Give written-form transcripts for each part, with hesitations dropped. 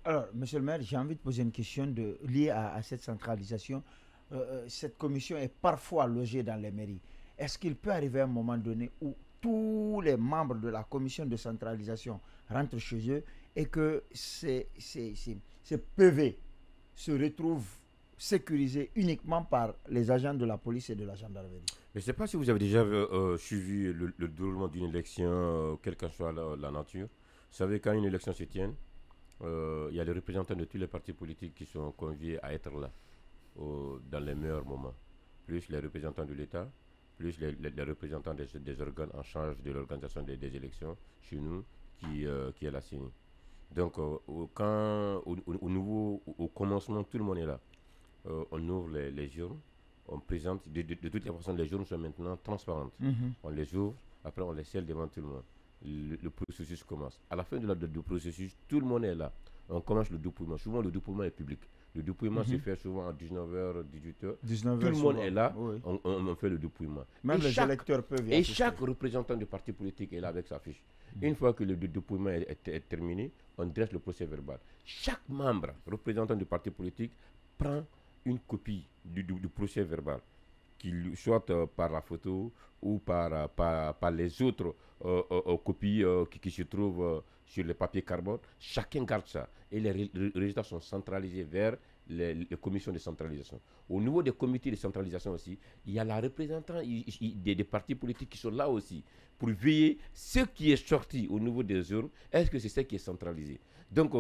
Alors, monsieur le maire, j'ai envie de poser une question liée à cette centralisation. Cette commission est parfois logée dans les mairies. Est-ce qu'il peut arriver un moment donné où tous les membres de la commission de centralisation rentrent chez eux et que ces PV se retrouvent sécurisés uniquement par les agents de la police et de la gendarmerie? Je ne sais pas si vous avez déjà suivi le déroulement d'une élection, quelle que soit la nature. Vous savez, quand une élection se tient, il y a des représentants de tous les partis politiques qui sont conviés à être là dans les meilleurs moments. Plus les représentants de l'État, plus les représentants des organes en charge de l'organisation des élections chez nous, qui est la CENI. Donc, au commencement, tout le monde est là. On ouvre les urnes, on présente, de toutes les façons, les urnes sont maintenant transparentes. On les ouvre, après on les scelle devant tout le monde. Le processus commence. À la fin du processus, tout le monde est là. On commence le dépouillement. Souvent, le dépouillement est public. Le dépouillement se fait souvent à 19h, 18h. Tout le monde est là, oui. On fait le dépouillement. Même les électeurs peuvent y assister. Et chaque représentant du parti politique est là avec sa fiche. Une fois que le dépouillement est terminé, on dresse le procès verbal. Chaque membre, représentant du parti politique, prend une copie du procès verbal, soit par la photo ou par les autres copies qui se trouvent sur les papiers carbone. Chacun garde ça et les résultats sont centralisés vers les commissions de centralisation. Au niveau des comités de centralisation aussi, il y a la représentant des partis politiques qui sont là aussi pour veiller ce qui est sorti au niveau des urnes, est-ce que c'est ce qui est centralisé. Donc,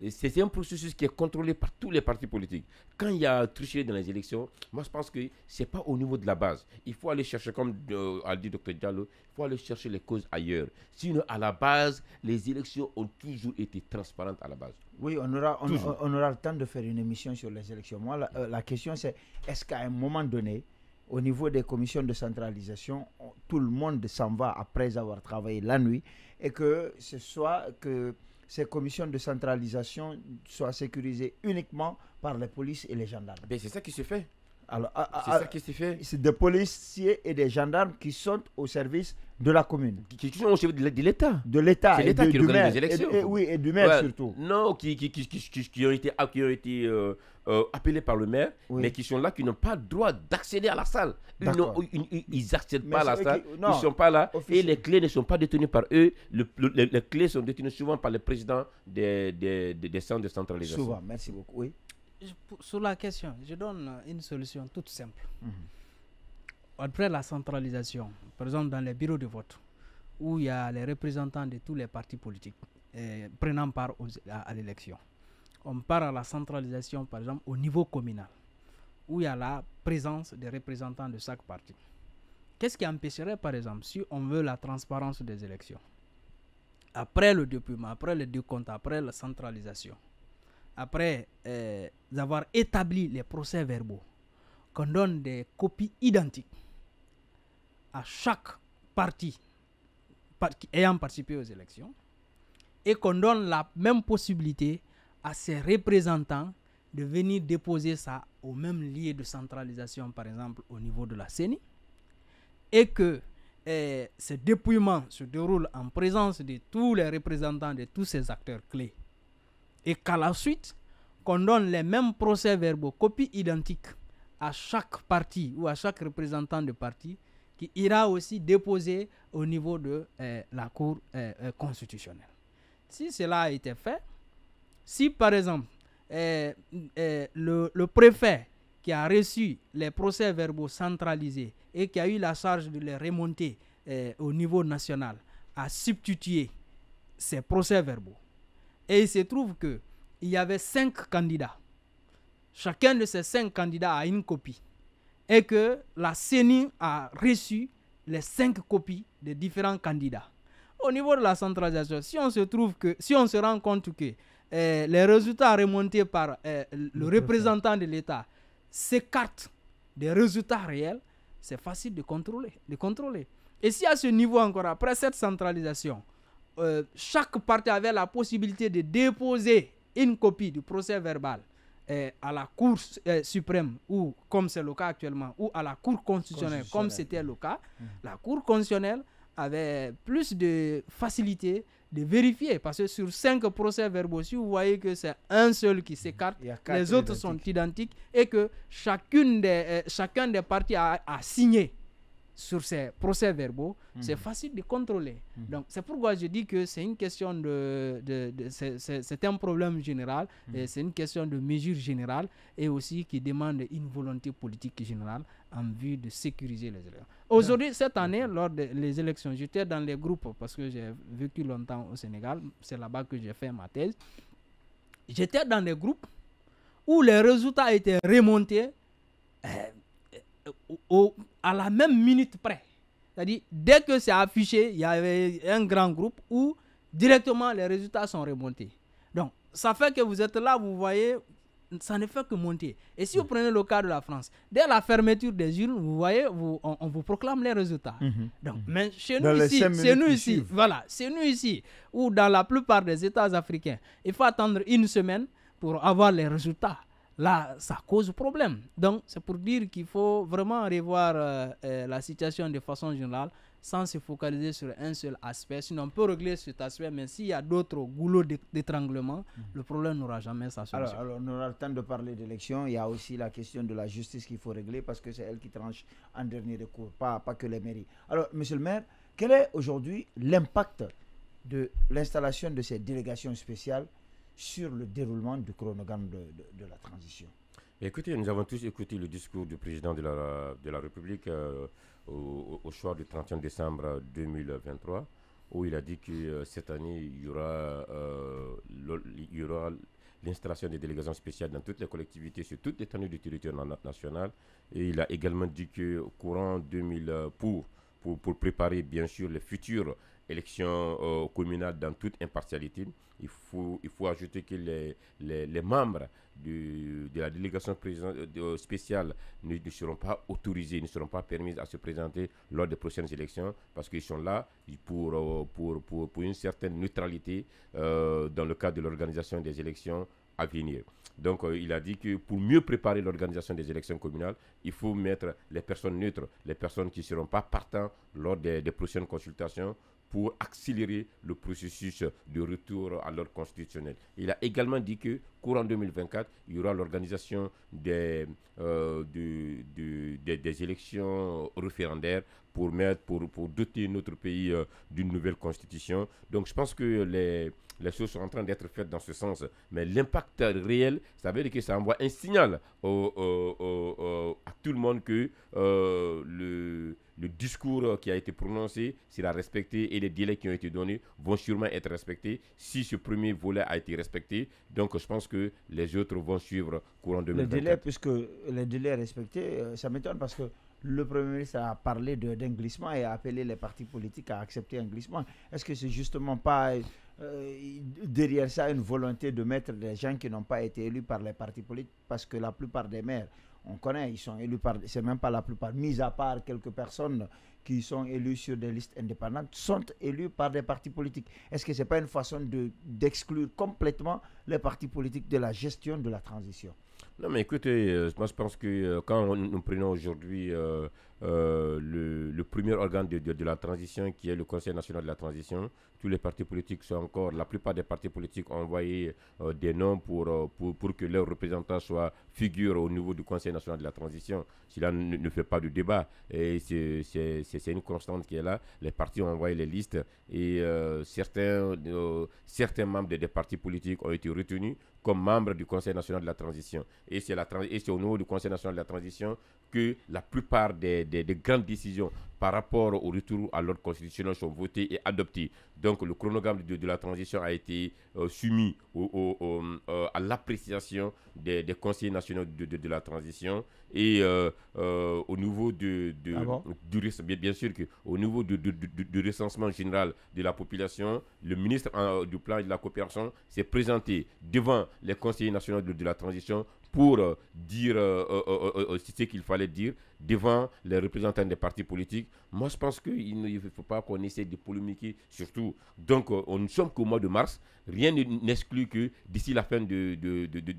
c'est un processus qui est contrôlé par tous les partis politiques. Quand il y a tricherie dans les élections, moi je pense que ce n'est pas au niveau de la base. Il faut aller chercher, comme a dit Dr Diallo, il faut aller chercher les causes ailleurs. Sinon, à la base, les élections ont toujours été transparentes à la base. Oui, on aura le temps de faire une émission sur les élections. Moi, la question c'est, est-ce qu'à un moment donné, au niveau des commissions de centralisation, tout le monde s'en va après avoir travaillé la nuit et que ce soit que ces commissions de centralisation soient sécurisées uniquement par les polices et les gendarmes? Ben, c'est ça qui se fait. Alors, c'est ça qui se fait. C'est des policiers et des gendarmes qui sont au service de la commune. Qui sont au service de l'État. De l'État. C'est l'État qui organise les élections. Et du maire surtout. Non, qui ont été appelés par le maire, mais qui sont là, qui n'ont pas le droit d'accéder à la salle. Ils n'accèdent pas à la salle, ils ne sont pas là. Et les clés ne sont pas détenues par eux. Les clés sont détenues souvent par le président des centres de centralisation. Souvent, merci beaucoup. Oui. Sur la question, je donne une solution toute simple. Après la centralisation, par exemple dans les bureaux de vote, où il y a les représentants de tous les partis politiques prenant part à l'élection, on part à la centralisation, par exemple, au niveau communal, où il y a la présence des représentants de chaque parti. Qu'est-ce qui empêcherait, par exemple, si on veut la transparence des élections, après le dépouillement, après le décompte, après la centralisation, après avoir établi les procès-verbaux, qu'on donne des copies identiques à chaque parti ayant participé aux élections et qu'on donne la même possibilité à ces représentants de venir déposer ça au même lieu de centralisation, par exemple au niveau de la CENI, et que ce dépouillement se déroule en présence de tous les représentants de tous ces acteurs clés. Et qu'à la suite, qu'on donne les mêmes procès-verbaux, copies identiques à chaque parti ou à chaque représentant de parti qui ira aussi déposer au niveau de la Cour constitutionnelle. Si cela a été fait, si par exemple le préfet qui a reçu les procès-verbaux centralisés et qui a eu la charge de les remonter au niveau national a substitué ces procès-verbaux, et il se trouve que il y avait 5 candidats. Chacun de ces 5 candidats a une copie. Et que la CENI a reçu les 5 copies des différents candidats. Au niveau de la centralisation, si on se rend compte que les résultats remontés par le représentant de l'État s'écartent des résultats réels, c'est facile de contrôler. Et si à ce niveau encore, après cette centralisation, chaque parti avait la possibilité de déposer une copie du procès verbal à la Cour suprême, ou comme c'est le cas actuellement, ou à la Cour constitutionnelle, comme c'était le cas, la Cour constitutionnelle avait plus de facilité de vérifier. Parce que sur 5 procès-verbaux, si vous voyez que c'est un seul qui s'écarte, les autres sont identiques et que chacun des parties a signé sur ces procès-verbaux, c'est facile de contrôler. Donc, c'est pourquoi je dis que c'est une question c'est un problème général, et c'est une question de mesure générale et aussi qui demande une volonté politique générale en vue de sécuriser les élections. Aujourd'hui, cette année, lors des élections, j'étais dans les groupes parce que j'ai vécu longtemps au Sénégal, c'est là-bas que j'ai fait ma thèse. J'étais dans des groupes où les résultats étaient remontés à la même minute près. C'est-à-dire, dès que c'est affiché, il y avait un grand groupe où directement les résultats sont remontés. Donc, ça fait que vous êtes là, vous voyez, ça ne fait que monter. Et si vous prenez le cas de la France, dès la fermeture des urnes, vous voyez, on vous proclame les résultats. Donc, mais chez nous ici, ou dans la plupart des États africains, il faut attendre une semaine pour avoir les résultats. Là, ça cause problème. Donc, c'est pour dire qu'il faut vraiment revoir la situation de façon générale sans se focaliser sur un seul aspect. Sinon, on peut régler cet aspect, mais s'il y a d'autres goulots d'étranglement, le problème n'aura jamais sa solution. Alors, on aura le temps de parler d'élections. Il y a aussi la question de la justice qu'il faut régler parce que c'est elle qui tranche en dernier recours, pas que les mairies. Alors, monsieur le maire, quel est aujourd'hui l'impact de l'installation de ces délégations spéciales sur le déroulement du chronogramme de la transition? Écoutez, nous avons tous écouté le discours du président de la République au soir du 31 décembre 2023, où il a dit que cette année, il y aura l'installation des délégations spéciales dans toutes les collectivités, sur toute l'étendue du territoire national. Et il a également dit que courant 2000, pour préparer bien sûr les futures élections communales dans toute impartialité, il faut ajouter que les membres de la délégation spéciale ne seront pas autorisés, ne seront pas permis à se présenter lors des prochaines élections parce qu'ils sont là pour une certaine neutralité dans le cadre de l'organisation des élections à venir. Donc il a dit que pour mieux préparer l'organisation des élections communales, il faut mettre les personnes neutres, les personnes qui ne seront pas partant lors des prochaines consultations pour accélérer le processus de retour à l'ordre constitutionnel. Il a également dit que courant 2024, il y aura l'organisation des élections référendaires pour doter notre pays d'une nouvelle constitution. Donc je pense que les choses sont en train d'être faites dans ce sens. Mais l'impact réel, ça veut dire que ça envoie un signal à tout le monde que le discours qui a été prononcé sera respecté et les délais qui ont été donnés vont sûrement être respectés. Si ce premier volet a été respecté, donc je pense que les autres vont suivre courant 2024. Les délais, puisque les délais respectés, ça m'étonne parce que le Premier ministre a parlé d'un glissement et a appelé les partis politiques à accepter un glissement. Est-ce que c'est justement pas derrière ça une volonté de mettre des gens qui n'ont pas été élus par les partis politiques? Parce que la plupart des maires, on connaît, ils sont élus par, c'est même pas la plupart, mis à part quelques personnes qui sont élues sur des listes indépendantes, sont élus par des partis politiques. Est-ce que ce n'est pas une façon d'exclure complètement les partis politiques de la gestion de la transition? Non, mais écoutez, moi je pense que quand nous prenons aujourd'hui le premier organe de la transition, qui est le Conseil national de la transition, tous les partis politiques sont encore, la plupart des partis politiques ont envoyé des noms pour que leurs représentants figurent au niveau du Conseil national de la transition. Cela ne fait pas de débat. Et c'est une constante qui est là. Les partis ont envoyé les listes et certains membres des partis politiques ont été retenus comme membres du Conseil national de la transition. Et c'est au niveau du Conseil national de la transition que la plupart des grandes décisions par rapport au retour à l'ordre constitutionnel sont votées et adoptées. Donc le chronogramme de la transition a été soumis à l'appréciation des conseillers nationaux de la transition. Et au niveau bien sûr que au niveau du recensement général de la population, le ministre du plan et de la coopération s'est présenté devant les conseillers nationaux de la transition pour dire ce qu'il fallait dire devant les représentants des partis politiques Moi, je pense qu'il ne faut pas qu'on essaie de polémiquer surtout. Donc, on ne sommes qu'au mois de mars. Rien n'exclut que d'ici la fin de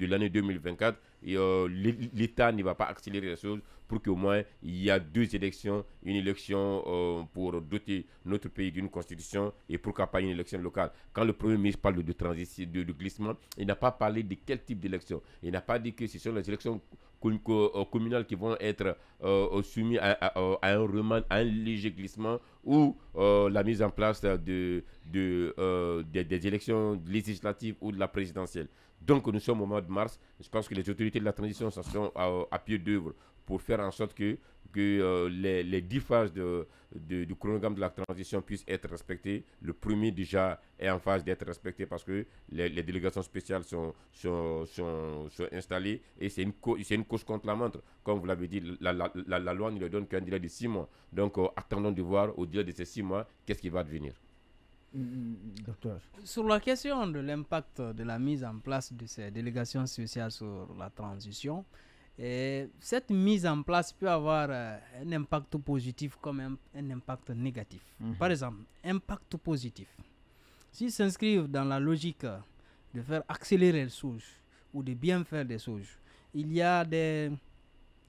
l'année 2024, l'État ne va pas accélérer les choses pour qu'au moins il y a 2 élections, une élection pour doter notre pays d'une constitution et pourquoi pas une élection locale. Quand le Premier ministre parle de transition, de glissement, il n'a pas parlé de quel type d'élection. Il n'a pas dit que ce sont les élections communales qui vont être soumises à un remaniement, à un léger glissement ou la mise en place des élections législatives ou de la présidentielle. Donc nous sommes au mois de mars. Je pense que les autorités de la transition sont à pied d'œuvre pour faire en sorte que les 10 phases du chronogramme de la transition puissent être respectées. Le premier déjà est en phase d'être respecté parce que les délégations spéciales sont installées et c'est une course contre la montre. Comme vous l'avez dit, la loi ne leur donne qu'un délai de 6 mois. Donc attendons de voir au-delà de ces 6 mois qu'est-ce qui va advenir. Docteur. Sur la question de l'impact de la mise en place de ces délégations spéciales sur la transition, cette mise en place peut avoir un impact positif comme un impact négatif. Par exemple, impact positif. S'ils s'inscrivent dans la logique de faire accélérer les choses ou de bien faire des choses, il y a des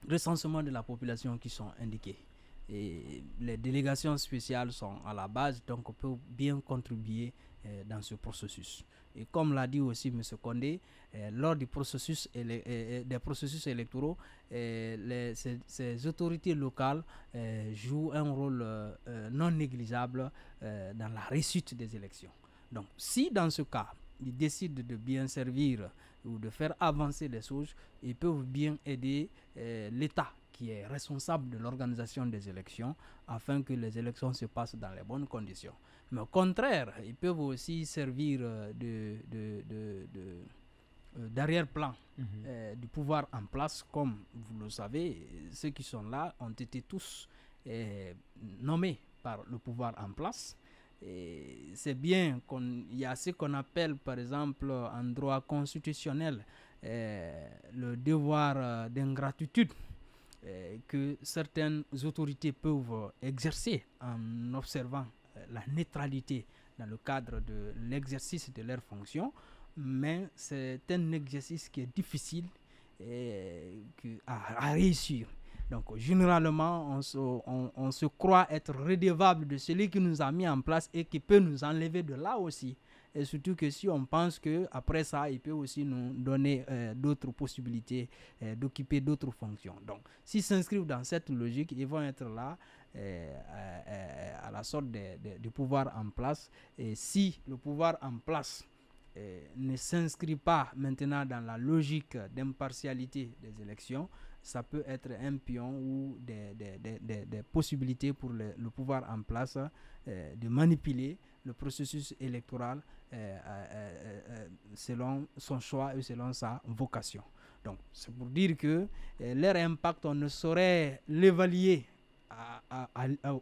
recensements de la population qui sont indiqués. Et les délégations spéciales sont à la base, donc on peut bien contribuer dans ce processus. Et comme l'a dit aussi M. Condé, lors du processus des processus électoraux, ces autorités locales jouent un rôle non négligeable dans la réussite des élections. Donc si dans ce cas, ils décident de bien servir ou de faire avancer les choses, ils peuvent bien aider l'État qui est responsable de l'organisation des élections afin que les élections se passent dans les bonnes conditions. Mais au contraire, ils peuvent aussi servir d'arrière-plan du pouvoir en place. Comme vous le savez, ceux qui sont là ont été tous nommés par le pouvoir en place. Et c'est bien qu'il y a ce qu'on appelle par exemple en droit constitutionnel le devoir d'ingratitude que certaines autorités peuvent exercer en observant la neutralité dans le cadre de l'exercice de leurs fonctions, mais c'est un exercice qui est difficile à réussir. Donc généralement on se croit être redevable de celui qui nous a mis en place et qui peut nous enlever de là aussi. Et surtout que si on pense qu'après ça, il peut aussi nous donner d'autres possibilités d'occuper d'autres fonctions. Donc, s'ils s'inscrivent dans cette logique, ils vont être là à la sorte de pouvoir en place. Et si le pouvoir en place ne s'inscrit pas maintenant dans la logique d'impartialité des élections, ça peut être un pion ou des possibilités pour le pouvoir en place de manipuler le processus électoral selon son choix et selon sa vocation. Donc, c'est pour dire que leur impact, on ne saurait l'évaluer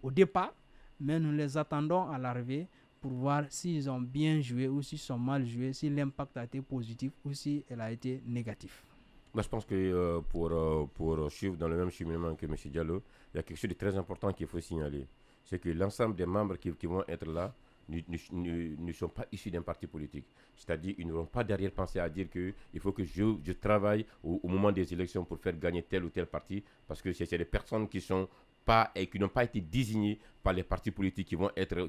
au départ, mais nous les attendons à l'arrivée pour voir s'ils ont bien joué ou s'ils sont mal joués, si l'impact a été positif ou si elle a été négatif. Moi, je pense que pour suivre dans le même cheminement que M. Diallo, il y a quelque chose de très important qu'il faut signaler. C'est que l'ensemble des membres qui vont être là ne sont pas issus d'un parti politique. C'est-à-dire qu'ils n'auront pas d'arrière-pensée à dire qu'il faut que je travaille au moment des élections pour faire gagner tel ou tel parti, parce que c'est des personnes qui n'ont pas été désignées par les partis politiques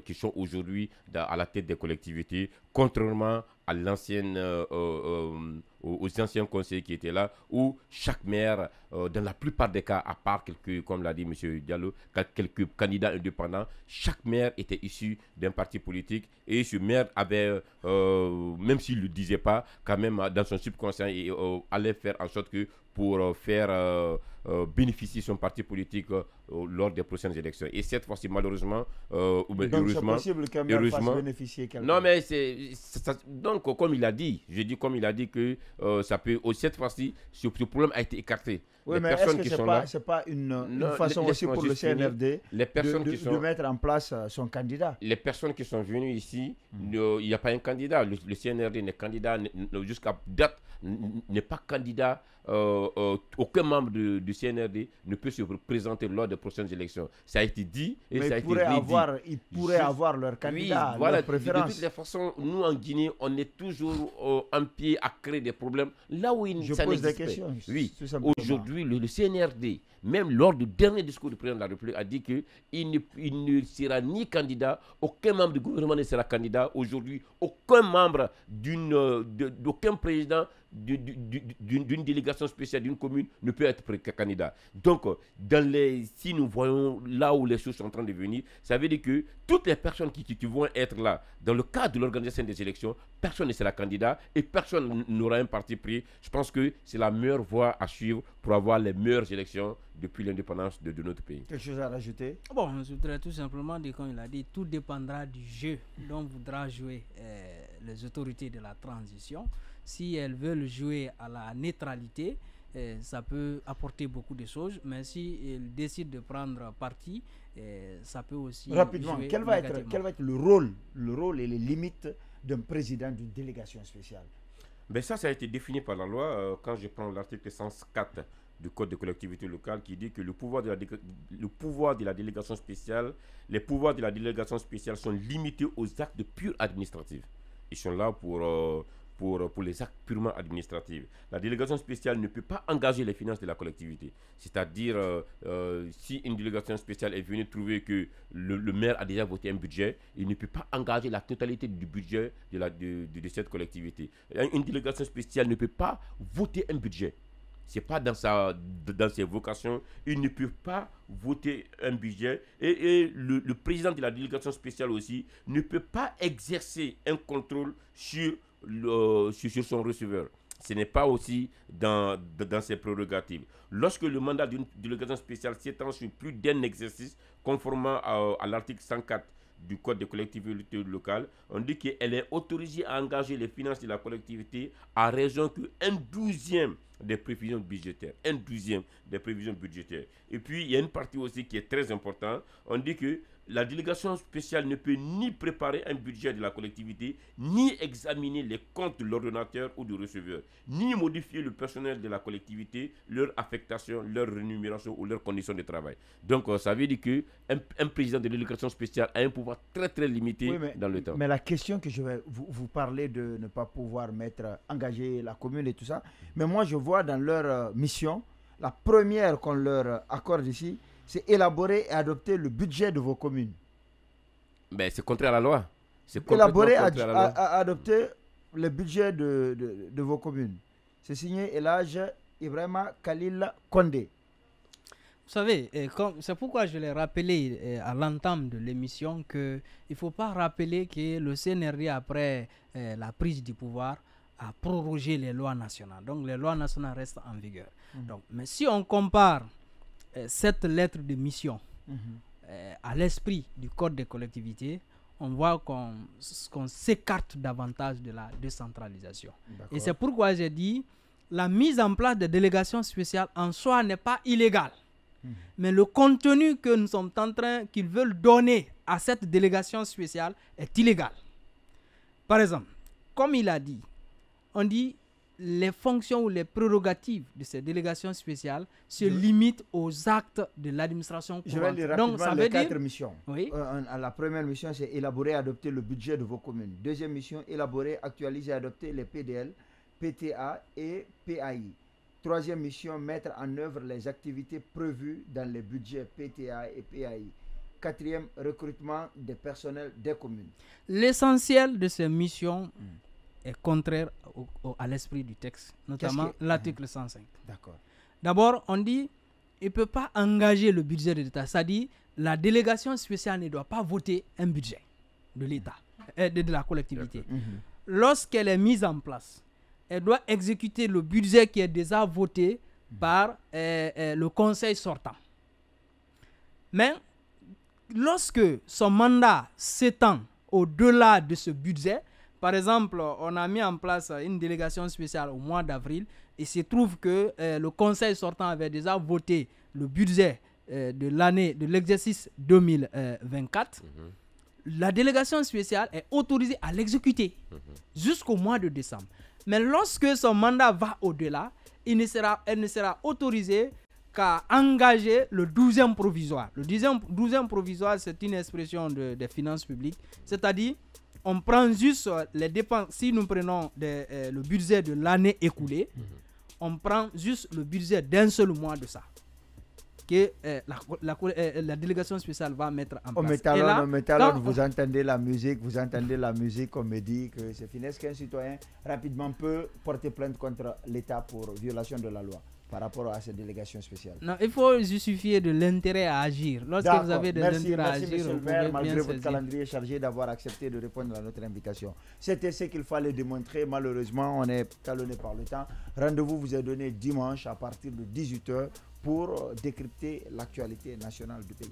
qui sont aujourd'hui à la tête des collectivités, contrairement à aux anciens conseillers qui étaient là, où chaque maire, dans la plupart des cas, à part quelques, comme l'a dit M. Diallo, quelques candidats indépendants, chaque maire était issu d'un parti politique et ce maire avait, même s'il ne le disait pas, quand même dans son subconscient, il allait faire en sorte que pour faire bénéficier son parti politique lors des prochaines élections. Et cette fois-ci, malheureusement, donc heureusement, c'est possible qu'un maire fasse bénéficier quelqu'un. Non, mais donc, comme il a dit, je dis comme il a dit que ça peut, cette fois-ci, ce problème a été écarté. Oui, les mais est-ce personnes que qui c'est sont pas, là... c'est pas une Non, façon aussi laisse-moi pour le juste finir. CNRD Les personnes qui de sont... mettre en place son candidat? Les personnes qui sont venues ici, il n'y a pas un candidat. Le CNRD n'est candidat, jusqu'à date, n'est pas candidat. Aucun membre du CNRD ne peut se présenter lors des prochaines élections. Ça a été dit et Mais ça a été redit. ils pourraient avoir leur candidat, Oui, voilà, leur préférence. de toutes les façons, nous en Guinée, on est toujours en pied à créer des problèmes là où ça pose des n'existe pas. questions. Oui, tout simplement. aujourd'hui, le CNRD, même lors du dernier discours du président de la République, a dit qu'il ne sera ni candidat, aucun membre du gouvernement ne sera candidat. Aujourd'hui, aucun membre d'aucun président d'une délégation spéciale d'une commune ne peut être candidat. Donc, si nous voyons là où les choses sont en train de venir, ça veut dire que toutes les personnes qui vont être là, dans le cadre de l'organisation des élections, personne ne sera candidat et personne n'aura un parti pris. Je pense que c'est la meilleure voie à suivre pour avoir les meilleures élections depuis l'indépendance de notre pays. Quelque chose à rajouter? Bon, je voudrais tout simplement dire, comme il a dit, tout dépendra du jeu dont voudra jouer les autorités de la transition. Si elles veulent jouer à la neutralité, ça peut apporter beaucoup de choses, mais si elles décident de prendre parti, ça peut aussi rapidement, jouer quel va être le rôle et les limites d'un président d'une délégation spéciale? Ben ça a été défini par la loi quand je prends l'article 104 du Code des collectivités locales qui dit que les pouvoirs de la délégation spéciale sont limités aux actes purs administratifs. Ils sont là pour les actes purement administratifs. La délégation spéciale ne peut pas engager les finances de la collectivité. C'est-à-dire, si une délégation spéciale est venue trouver que le maire a déjà voté un budget, il ne peut pas engager la totalité du budget de cette collectivité. Une délégation spéciale ne peut pas voter un budget. Ce n'est pas dans ses vocations. Il ne peut pas voter un budget. Et le président de la délégation spéciale aussi ne peut pas exercer un contrôle sur son receveur. Ce n'est pas aussi dans ses prérogatives. Lorsque le mandat d'une délégation spéciale s'étend sur plus d'un exercice, conformément à l'article 104 du Code des collectivités locales, on dit qu'elle est autorisée à engager les finances de la collectivité à raison qu'un douzième des prévisions budgétaires. Un douzième des prévisions budgétaires. Et puis, il y a une partie aussi qui est très importante. On dit que la délégation spéciale ne peut ni préparer un budget de la collectivité, ni examiner les comptes de l'ordonnateur ou du receveur, ni modifier le personnel de la collectivité, leur affectation, leur rémunération ou leurs conditions de travail. Donc, ça veut dire qu'un président de délégation spéciale a un pouvoir très très limité dans le temps. Mais la question que je vais vous parler de ne pas pouvoir engager la commune et tout ça, mais moi je vois dans leur mission, la première qu'on leur accorde ici, c'est élaborer et adopter le budget de vos communes. Ben, c'est contraire à la loi. Élaborer et adopter le budget de vos communes. C'est signé Elhadj Ibrahima Khalil Condé. Vous savez, c'est pourquoi je l'ai rappelé à l'entame de l'émission qu'il ne faut pas rappeler que le CNRD, après la prise du pouvoir, a prorogé les lois nationales. Donc les lois nationales restent en vigueur. Donc, mais si on compare cette lettre de mission à l'esprit du Code des collectivités, on voit qu'on s'écarte davantage de la décentralisation. Et c'est pourquoi j'ai dit la mise en place des délégations spéciales en soi n'est pas illégale. Mais le contenu que nous sommes en train, qu'ils veulent donner à cette délégation spéciale est illégal. Par exemple, comme il a dit, on dit les fonctions ou les prérogatives de ces délégations spéciales se limitent aux actes de l'administration courante. Je vais lire rapidement. Donc, ça veut 4 missions. Oui. La première mission, c'est élaborer et adopter le budget de vos communes. Deuxième mission, élaborer, actualiser et adopter les PDL, PTA et PAI. Troisième mission, mettre en œuvre les activités prévues dans les budgets PTA et PAI. Quatrième, recrutement des personnels des communes. L'essentiel de ces missions est contraire à l'esprit du texte, notamment l'article 105. D'accord. D'abord, on dit il ne peut pas engager le budget de l'État. C'est-à-dire la délégation spéciale ne doit pas voter un budget de l'État, de la collectivité. Lorsqu'elle est mise en place, elle doit exécuter le budget qui est déjà voté par le conseil sortant. Mais lorsque son mandat s'étend au-delà de ce budget, par exemple, on a mis en place une délégation spéciale au mois d'avril, il se trouve que le conseil sortant avait déjà voté le budget de l'exercice 2024, la délégation spéciale est autorisée à l'exécuter jusqu'au mois de décembre. Mais lorsque son mandat va au-delà, elle ne sera autorisée qu'à engager le 12e provisoire. Le 12e provisoire, c'est une expression des finances publiques, c'est-à-dire on prend juste les dépenses. Si nous prenons le budget de l'année écoulée, on prend juste le budget d'un seul mois de ça, que la délégation spéciale va mettre en place. Quand vous entendez la musique, on me dit que c'est fini. Est-ce qu'un citoyen rapidement peut porter plainte contre l'État pour violation de la loi par rapport à cette délégation spéciale? Non, il faut justifier de l'intérêt à agir. Lorsque vous avez de l'intérêt à agir, monsieur le maire, malgré votre calendrier chargé, d'avoir accepté de répondre à notre invitation. C'était ce qu'il fallait démontrer. Malheureusement, on est talonné par le temps. Rendez-vous vous est donné dimanche à partir de 18h pour décrypter l'actualité nationale du pays.